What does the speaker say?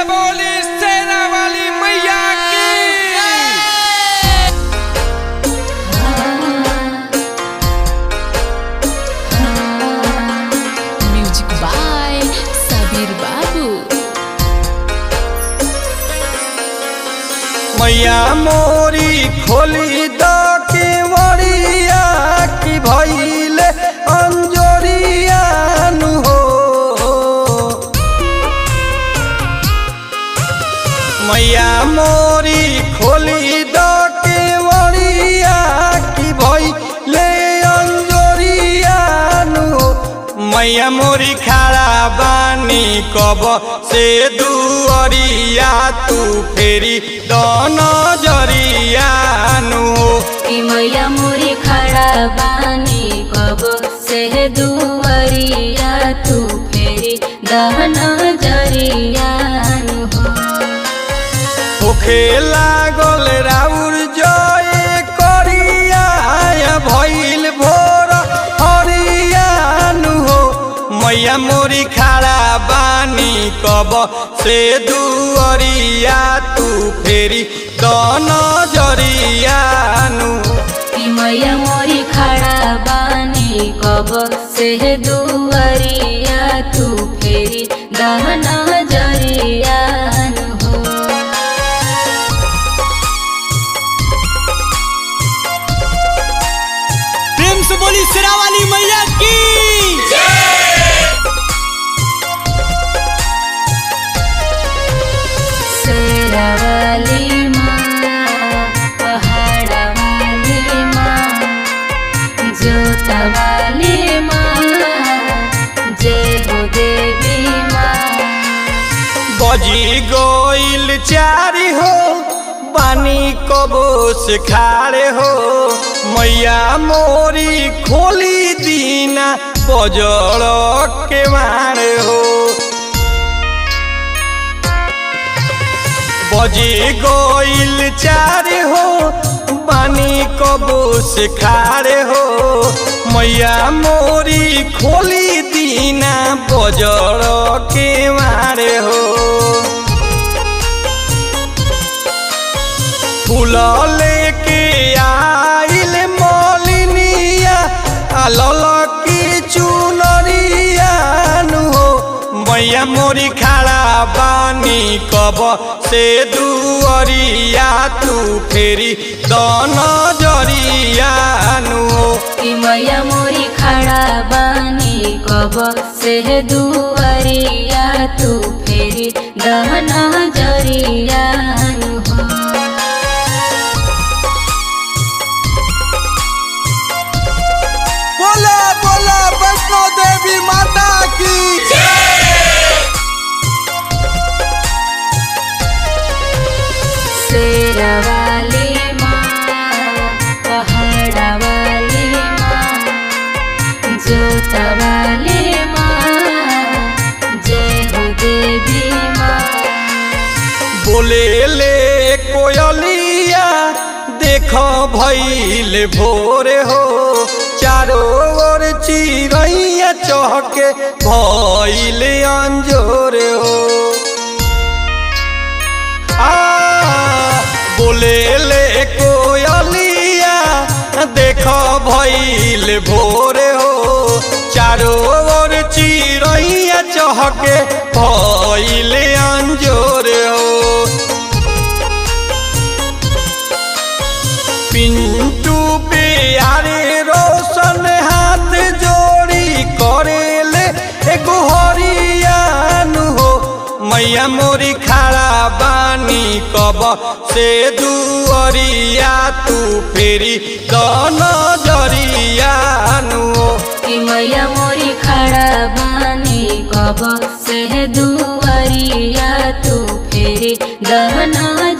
बोली सेना वाली मैया की। म्यूजिक बाय सबीर बाबू। मैया मोरी खोली द केवड़िया की भइले अंजोरिया नु हो। मैया मोरी खोली द केवड़िया की भइले अंजोरिया नु हो। मैया मोरी खड़ा बानी कब से दुअरिया तू फेरी दोनों जरिया नु हो। मैया मोरी खड़ा बानी कब से दुअरिया तू फेरी दहना जरिया नु हो। होखे लागल राउर जय करिया भइल भोर हरिया नु हो। मैया मोरी खड़ा बानी कब से दुअरिया तू फेरी दोनों जरिया नु। मैया मोरी खड़ा बानी कब से दुअरिया तू फेरी दहना जरिया नु हो। प्रेम से बोली शेरा वाली मैया की। शेरा वाली माँ, पहाड़ा वाली माँ, जोता वाली माँ, जय हो देवी माँ। बजी गोइल चारी हो बानी कबो से खारे हो। मैया मोरी खोली दीना बजड़ के मारे हो। बजी गोइल चारे हो बानी कबो से खारे हो। मैया मोरी खोली दीना बजड़ के मारे हो। फूल लेके आइल मौलिनिया अलल की चुनरिया नु हो। मैया मोरी खड़ा बानी कब से दुअरिया तू फेरी दोनों जरिया नु हो। मैया मोरी खड़ा बानी कब से दुअरिया तू फेरी दहना जरिया नु हो। बोला बोला वैष्णो देवी माता की। शेरा वाली माँ, पहाड़ा वाली माँ, जोता वाली माँ, जय हो देवी माँ। बोले ले कोयलिया देखो भइल भोरे हो। चारों ओर चिड़ैया चहके भइल अंजोरे हो। बोले ले कोयलिया देखो भइल भोरे हो। चारों ओर चिड़ैया चहके भइल अंजोरे हो। पिंटू प्यारे रोशन हाथ जोड़ी करेले एगो हरिया नु हो। मैया मोरी खड़ा बानी कब से दुअरिया तू फेरी दोनों जरिया नु हो। मैया मोरी खड़ा बानी कब से दुअरिया तू फेरी दहना